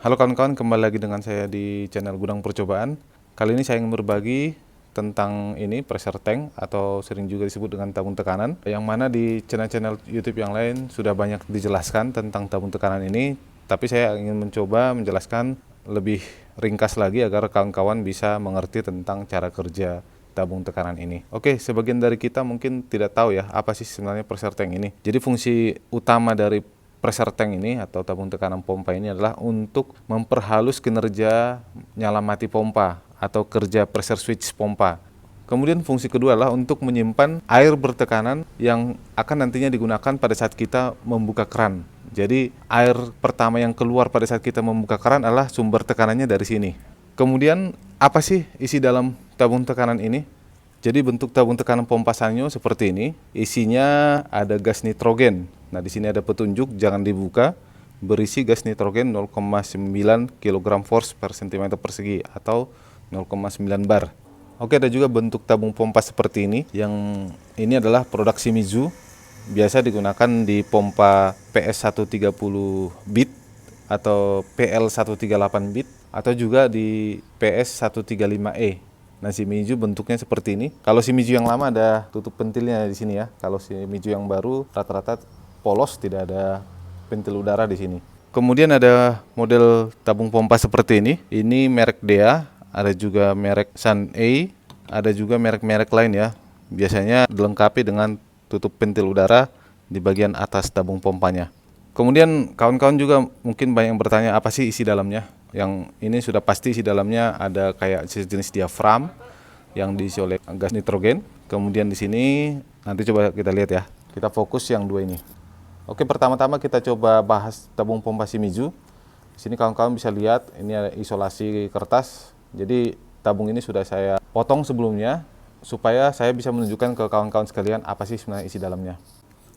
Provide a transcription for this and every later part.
Halo kawan-kawan, kembali lagi dengan saya di channel Gudang Percobaan. Kali ini saya ingin berbagi tentang ini pressure tank atau sering juga disebut dengan tabung tekanan, yang mana di channel-channel YouTube yang lain sudah banyak dijelaskan tentang tabung tekanan ini, tapi saya ingin mencoba menjelaskan lebih ringkas lagi agar kawan-kawan bisa mengerti tentang cara kerja tabung tekanan ini. Oke, sebagian dari kita mungkin tidak tahu ya apa sih sebenarnya pressure tank ini. Jadi fungsi utama dari pressure tank ini atau tabung tekanan pompa ini adalah untuk memperhalus kinerja nyala mati pompa atau kerja pressure switch pompa. Kemudian fungsi kedua adalah untuk menyimpan air bertekanan yang akan nantinya digunakan pada saat kita membuka keran. Jadi air pertama yang keluar pada saat kita membuka keran adalah sumber tekanannya dari sini. Kemudian apa sih isi dalam tabung tekanan ini? Jadi bentuk tabung tekanan pompa Sanyo seperti ini. Isinya ada gas nitrogen. Nah, di sini ada petunjuk, jangan dibuka. Berisi gas nitrogen 0,9 kg force per cm persegi atau 0,9 bar. Oke, ada juga bentuk tabung pompa seperti ini. Yang ini adalah produk Shimizu. Biasa digunakan di pompa PS130 bit atau PL138 bit atau juga di PS135E. Nah, Shimizu bentuknya seperti ini. Kalau Shimizu yang lama ada tutup pentilnya di sini ya. Kalau Shimizu yang baru rata-rata polos, tidak ada pentil udara di sini. Kemudian ada model tabung pompa seperti ini. Ini merek DEA, ada juga merek Sun A, ada juga merek-merek lain ya. Biasanya dilengkapi dengan tutup pentil udara di bagian atas tabung pompanya. Kemudian kawan-kawan juga mungkin banyak yang bertanya apa sih isi dalamnya. Yang ini sudah pasti isi dalamnya ada kayak jenis diafram yang diisi oleh gas nitrogen. Kemudian di sini nanti coba kita lihat ya. Kita fokus yang dua ini. Oke, pertama-tama kita coba bahas tabung pompa Shimizu. Di sini kawan-kawan bisa lihat ini ada isolasi kertas. Jadi tabung ini sudah saya potong sebelumnya supaya saya bisa menunjukkan ke kawan-kawan sekalian apa sih sebenarnya isi dalamnya.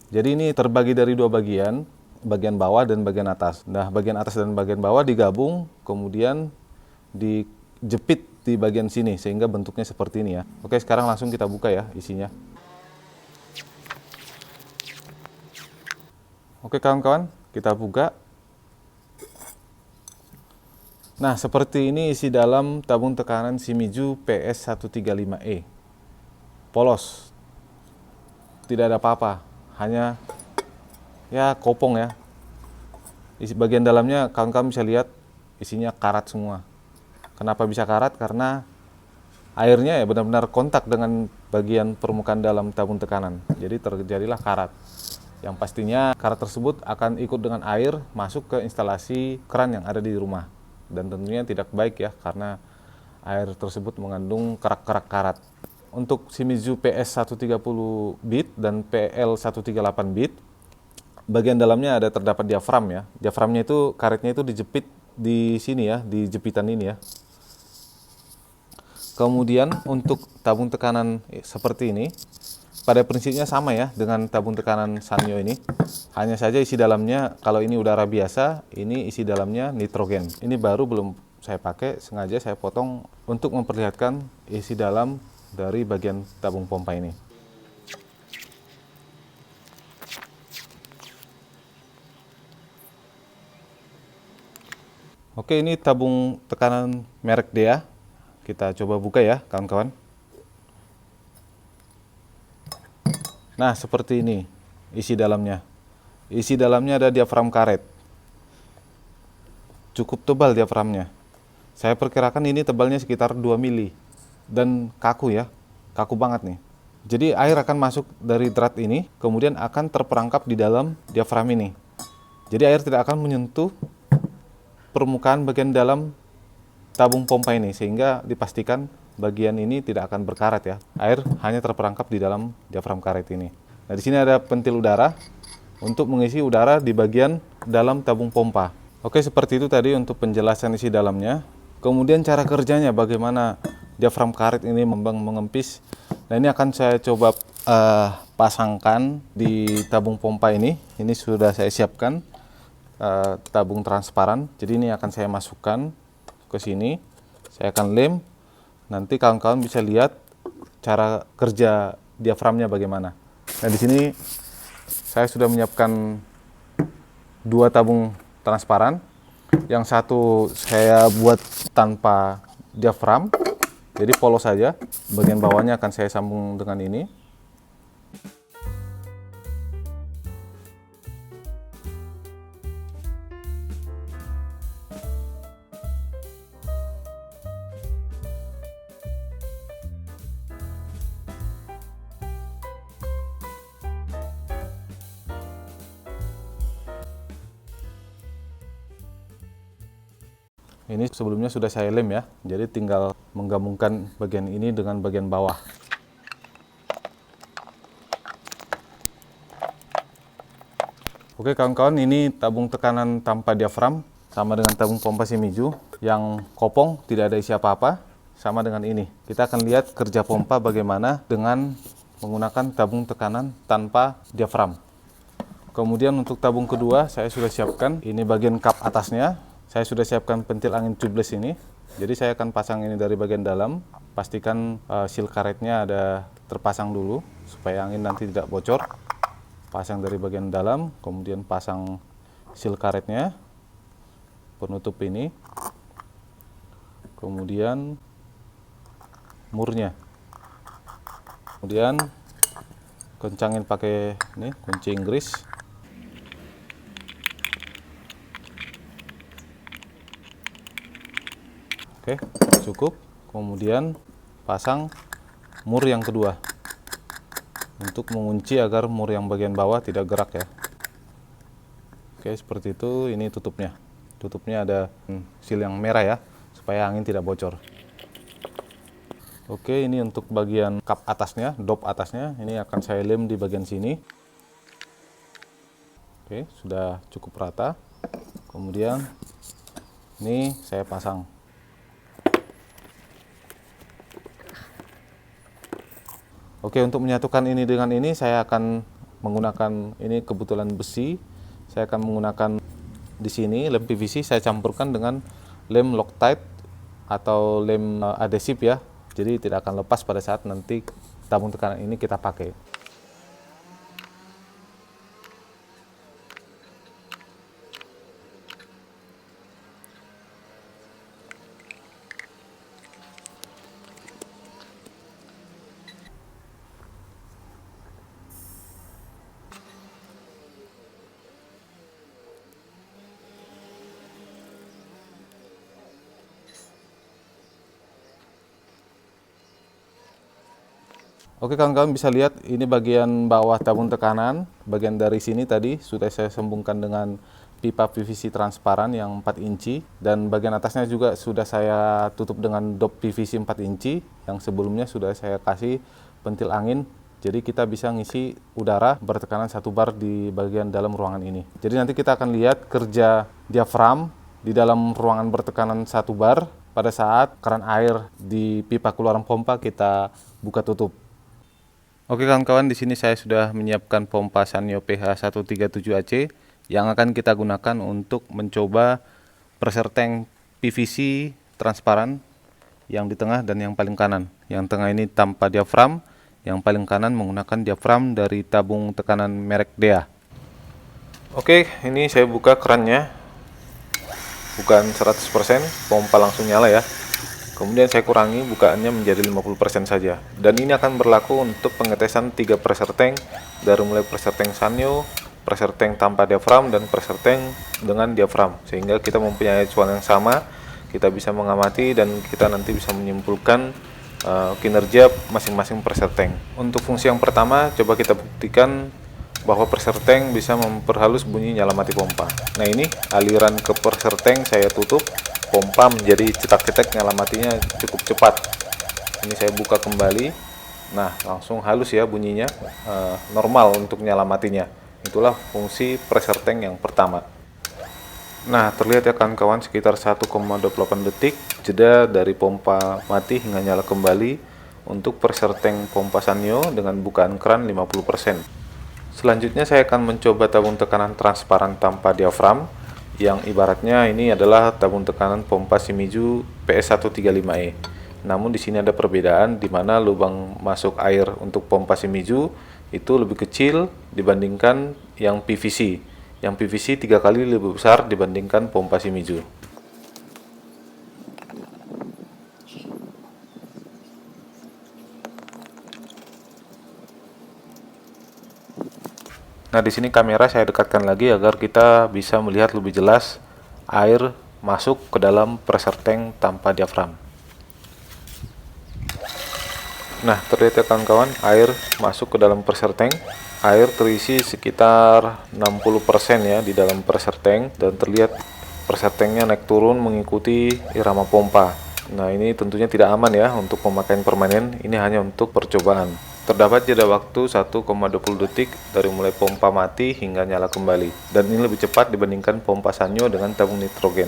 Jadi ini terbagi dari dua bagian. Bagian bawah dan bagian atas. Nah, bagian atas dan bagian bawah digabung, kemudian dijepit di bagian sini sehingga bentuknya seperti ini ya. Oke, sekarang langsung kita buka ya isinya. Oke kawan-kawan, kita buka. Nah, seperti ini isi dalam tabung tekanan Shimizu PS135E. Polos. Tidak ada apa-apa, hanya ya kopong ya. Isi bagian dalamnya kawan-kawan bisa lihat isinya karat semua. Kenapa bisa karat? Karena airnya ya benar-benar kontak dengan bagian permukaan dalam tabung tekanan. Jadi terjadilah karat. Yang pastinya karat tersebut akan ikut dengan air masuk ke instalasi keran yang ada di rumah. Dan tentunya tidak baik ya karena air tersebut mengandung kerak-kerak karat. Untuk Shimizu PS130 bit dan PL138 bit, bagian dalamnya ada terdapat diafram ya. Diaframnya itu karetnya itu dijepit di sini ya, di jepitan ini ya. Kemudian untuk tabung tekanan seperti ini, pada prinsipnya sama ya dengan tabung tekanan Sanyo ini. Hanya saja isi dalamnya kalau ini udara biasa, ini isi dalamnya nitrogen. Ini baru belum saya pakai, sengaja saya potong untuk memperlihatkan isi dalam dari bagian tabung pompa ini. Oke, ini tabung tekanan merek DEA. Kita coba buka ya, kawan-kawan. Nah, seperti ini isi dalamnya. Isi dalamnya ada diafram karet. Cukup tebal diaframnya. Saya perkirakan ini tebalnya sekitar 2 mili. Dan kaku ya, kaku banget nih. Jadi air akan masuk dari drat ini, kemudian akan terperangkap di dalam diafram ini. Jadi air tidak akan menyentuh permukaan bagian dalam tabung pompa ini sehingga dipastikan bagian ini tidak akan berkarat ya. Air hanya terperangkap di dalam diafram karet ini. Nah, di sini ada pentil udara untuk mengisi udara di bagian dalam tabung pompa. Oke, seperti itu tadi untuk penjelasan isi dalamnya. Kemudian cara kerjanya bagaimana diafram karet ini mengempis. Nah, ini akan saya coba pasangkan di tabung pompa ini. Ini sudah saya siapkan. Tabung transparan, jadi ini akan saya masukkan ke sini, saya akan lem, nanti kawan-kawan bisa lihat cara kerja diaframnya bagaimana. Nah, di sini saya sudah menyiapkan 2 tabung transparan. Yang satu saya buat tanpa diafram, jadi polos saja. Bagian bawahnya akan saya sambung dengan ini. Ini sebelumnya sudah saya lem ya, jadi tinggal menggabungkan bagian ini dengan bagian bawah. Oke kawan-kawan, ini tabung tekanan tanpa diafram, sama dengan tabung pompa Shimizu yang kopong, tidak ada isi apa-apa, sama dengan ini. Kita akan lihat kerja pompa bagaimana dengan menggunakan tabung tekanan tanpa diafram. Kemudian untuk tabung kedua, saya sudah siapkan, ini bagian kap atasnya. Saya sudah siapkan pentil angin tubeless ini. Jadi saya akan pasang ini dari bagian dalam. Pastikan seal karetnya ada terpasang dulu supaya angin nanti tidak bocor. Pasang dari bagian dalam, kemudian pasang seal karetnya, penutup ini, kemudian murnya. Kemudian kencangin pakai ini kunci Inggris. Oke, cukup. Kemudian pasang mur yang kedua untuk mengunci agar mur yang bagian bawah tidak gerak ya. Oke, seperti itu. Ini tutupnya. Tutupnya ada seal yang merah ya, supaya angin tidak bocor. Oke, ini untuk bagian kap atasnya, dop atasnya. Ini akan saya lem di bagian sini. Oke, sudah cukup rata. Kemudian ini saya pasang. Oke, untuk menyatukan ini dengan ini, saya akan menggunakan ini kebetulan besi. Saya akan menggunakan di sini lem PVC, saya campurkan dengan lem Loctite atau lem adhesif ya. Jadi tidak akan lepas pada saat nanti tabung tekanan ini kita pakai. Oke kawan-kawan, bisa lihat ini bagian bawah tabung tekanan, bagian dari sini tadi sudah saya sambungkan dengan pipa PVC transparan yang 4 inci, dan bagian atasnya juga sudah saya tutup dengan dop PVC 4 inci yang sebelumnya sudah saya kasih pentil angin, jadi kita bisa ngisi udara bertekanan 1 bar di bagian dalam ruangan ini. Jadi nanti kita akan lihat kerja diafram di dalam ruangan bertekanan 1 bar pada saat keran air di pipa keluaran pompa kita buka tutup. Oke kawan-kawan, di sini saya sudah menyiapkan pompa Sanyo PH137AC yang akan kita gunakan untuk mencoba pressure tank PVC transparan yang di tengah dan yang paling kanan. Yang tengah ini tanpa diafram, yang paling kanan menggunakan diafram dari tabung tekanan merek DEA. Oke, ini saya buka kerannya. Bukan 100%, pompa langsung nyala ya. Kemudian saya kurangi bukaannya menjadi 50% saja. Dan ini akan berlaku untuk pengetesan 3 pressure tank, dari mulai pressure tank Sanyo, pressure tank tanpa diafram, dan pressure tank dengan diafram. Sehingga kita mempunyai acuan yang sama, kita bisa mengamati dan kita nanti bisa menyimpulkan kinerja masing-masing pressure tank. Untuk fungsi yang pertama, coba kita buktikan bahwa pressure tank bisa memperhalus bunyi nyala mati pompa. Nah ini aliran ke pressure tank saya tutup, pompa menjadi cetak-cetak nyala matinya cukup cepat. Ini saya buka kembali, nah langsung halus ya bunyinya, normal untuk nyala matinya. Itulah fungsi pressure tank yang pertama. Nah terlihat ya kawan-kawan, sekitar 1,28 detik jeda dari pompa mati hingga nyala kembali untuk pressure tank pompa Sanyo dengan bukaan keran 50%. Selanjutnya saya akan mencoba tabung tekanan transparan tanpa diafram, yang ibaratnya ini adalah tabung tekanan pompa Shimizu PS135E. Namun di sini ada perbedaan, di mana lubang masuk air untuk pompa Shimizu itu lebih kecil dibandingkan yang PVC. yang PVC 3 kali lebih besar dibandingkan pompa Shimizu. Nah, di sini kamera saya dekatkan lagi agar kita bisa melihat lebih jelas air masuk ke dalam pressure tank tanpa diafram. Nah, terlihat ya kawan-kawan, air masuk ke dalam pressure tank. Air terisi sekitar 60% ya di dalam pressure tank, dan terlihat pressure tanknya naik turun mengikuti irama pompa. Nah, ini tentunya tidak aman ya untuk pemakaian permanen, ini hanya untuk percobaan. Terdapat jeda waktu 1,20 detik dari mulai pompa mati hingga nyala kembali, dan ini lebih cepat dibandingkan pompa Sanyo dengan tabung nitrogen.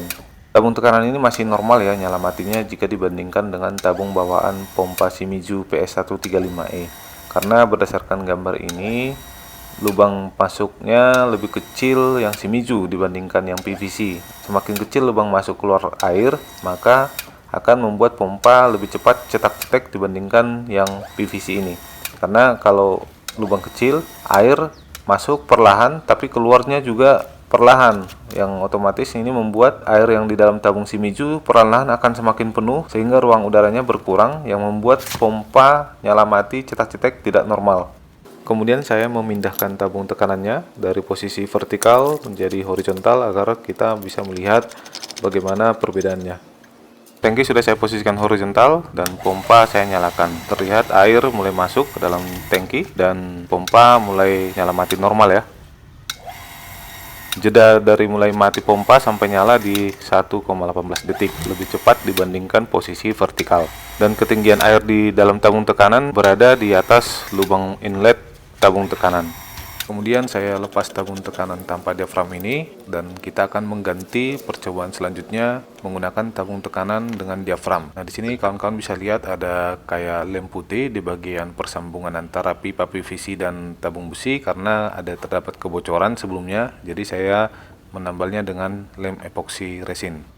Tabung tekanan ini masih normal ya nyala matinya jika dibandingkan dengan tabung bawaan pompa Shimizu PS135E, karena berdasarkan gambar ini lubang masuknya lebih kecil yang Shimizu dibandingkan yang PVC. Semakin kecil lubang masuk keluar air, maka akan membuat pompa lebih cepat cetak-cetek dibandingkan yang PVC ini. Karena kalau lubang kecil, air masuk perlahan tapi keluarnya juga perlahan, yang otomatis ini membuat air yang di dalam tabung Shimizu perlahan akan semakin penuh sehingga ruang udaranya berkurang, yang membuat pompa nyala mati cetak-cetek tidak normal. Kemudian saya memindahkan tabung tekanannya dari posisi vertikal menjadi horizontal agar kita bisa melihat bagaimana perbedaannya. Tangki sudah saya posisikan horizontal dan pompa saya nyalakan. Terlihat air mulai masuk ke dalam tangki dan pompa mulai nyala mati normal ya. Jeda dari mulai mati pompa sampai nyala di 1,18 detik, lebih cepat dibandingkan posisi vertikal. Dan ketinggian air di dalam tabung tekanan berada di atas lubang inlet tabung tekanan. Kemudian saya lepas tabung tekanan tanpa diafram ini, dan kita akan mengganti percobaan selanjutnya menggunakan tabung tekanan dengan diafram. Nah, di sini kawan-kawan bisa lihat ada kayak lem putih di bagian persambungan antara pipa PVC dan tabung besi karena ada terdapat kebocoran sebelumnya. Jadi saya menambalnya dengan lem epoxy resin.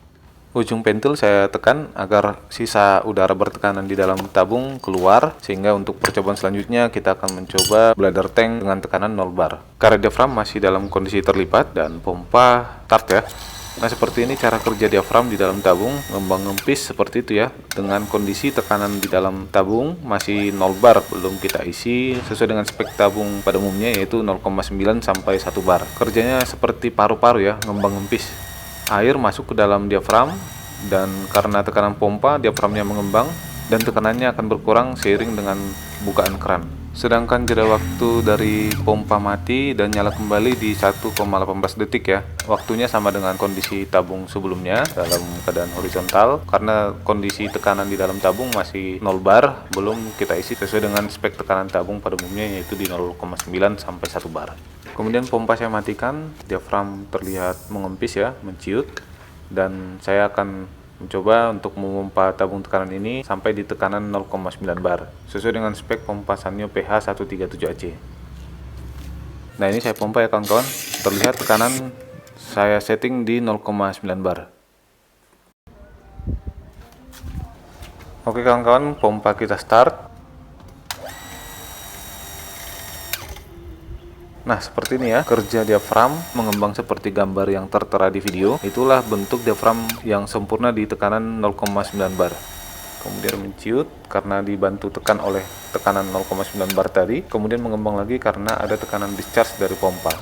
Ujung pentil saya tekan agar sisa udara bertekanan di dalam tabung keluar, sehingga untuk percobaan selanjutnya kita akan mencoba bladder tank dengan tekanan 0 bar. Karet diafram masih dalam kondisi terlipat dan pompa start ya. Nah, seperti ini cara kerja diafram di dalam tabung, ngembang ngempis seperti itu ya, dengan kondisi tekanan di dalam tabung masih 0 bar, belum kita isi sesuai dengan spek tabung pada umumnya yaitu 0,9 sampai 1 bar. Kerjanya seperti paru-paru ya, ngembang ngempis. Air masuk ke dalam diafram, dan karena tekanan pompa, diaframnya mengembang dan tekanannya akan berkurang seiring dengan bukaan keran. Sedangkan jeda waktu dari pompa mati dan nyala kembali di 1,18 detik ya. Waktunya sama dengan kondisi tabung sebelumnya dalam keadaan horizontal, karena kondisi tekanan di dalam tabung masih 0 bar, belum kita isi sesuai dengan spek tekanan tabung pada umumnya yaitu di 0,9 sampai 1 bar. Kemudian pompa saya matikan, diafram terlihat mengempis ya, menciut, dan saya akan mencoba untuk memompa tabung tekanan ini sampai di tekanan 0,9 bar sesuai dengan spek pompa Sanyo PH137AC. Nah, ini saya pompa ya kawan-kawan, terlihat tekanan saya setting di 0,9 bar. Oke kawan-kawan, pompa kita start. Nah, seperti ini ya, kerja diafram mengembang seperti gambar yang tertera di video. Itulah bentuk diafram yang sempurna di tekanan 0,9 bar. Kemudian menciut karena dibantu tekan oleh tekanan 0,9 bar tadi. Kemudian mengembang lagi karena ada tekanan discharge dari pompa.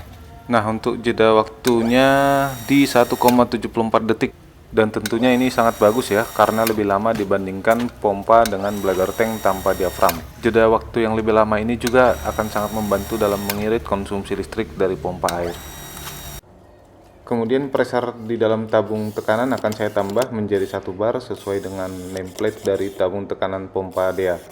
Nah, untuk jeda waktunya di 1,74 detik. Dan tentunya ini sangat bagus ya, karena lebih lama dibandingkan pompa dengan bladder tank tanpa diafram. Jeda waktu yang lebih lama ini juga akan sangat membantu dalam mengirit konsumsi listrik dari pompa air. Kemudian pressure di dalam tabung tekanan akan saya tambah menjadi 1 bar sesuai dengan nameplate dari tabung tekanan pompa DEA.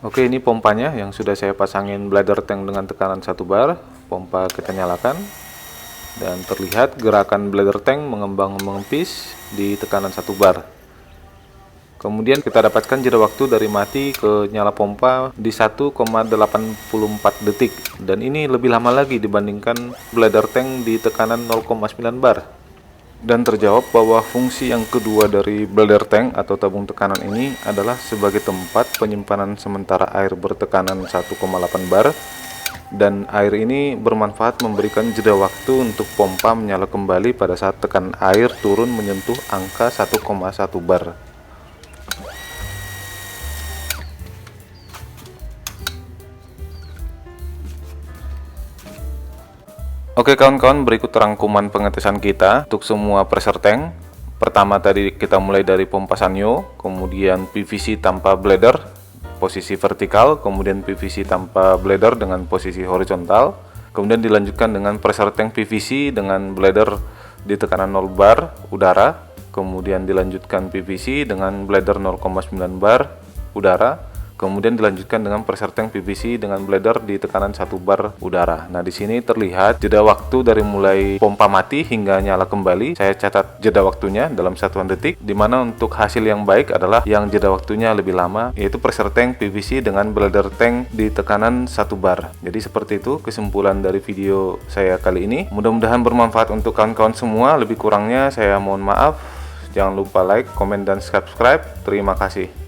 Oke, ini pompanya yang sudah saya pasangin bladder tank dengan tekanan 1 bar. Pompa kita nyalakan dan terlihat gerakan bladder tank mengembang mengempis di tekanan 1 bar. Kemudian kita dapatkan jeda waktu dari mati ke nyala pompa di 1,84 detik, dan ini lebih lama lagi dibandingkan bladder tank di tekanan 0,9 bar. Dan terjawab bahwa fungsi yang kedua dari bladder tank atau tabung tekanan ini adalah sebagai tempat penyimpanan sementara air bertekanan 1,8 bar, dan air ini bermanfaat memberikan jeda waktu untuk pompa menyala kembali pada saat tekanan air turun menyentuh angka 1,1 bar. Oke kawan-kawan, berikut rangkuman pengetesan kita untuk semua pressure tank. Pertama tadi kita mulai dari pompa Sanyo, kemudian PVC tanpa bladder posisi vertikal, kemudian PVC tanpa bladder dengan posisi horizontal, kemudian dilanjutkan dengan pressure tank PVC dengan bladder di tekanan 0 bar udara, kemudian dilanjutkan PVC dengan bladder 0,9 bar udara, kemudian dilanjutkan dengan pressure tank PVC dengan bladder di tekanan 1 bar udara. Nah, di sini terlihat jeda waktu dari mulai pompa mati hingga nyala kembali. Saya catat jeda waktunya dalam satuan detik, di mana untuk hasil yang baik adalah yang jeda waktunya lebih lama, yaitu pressure tank PVC dengan bladder tank di tekanan 1 bar. Jadi seperti itu kesimpulan dari video saya kali ini. Mudah-mudahan bermanfaat untuk kawan-kawan semua. Lebih kurangnya saya mohon maaf. Jangan lupa like, komen, dan subscribe. Terima kasih.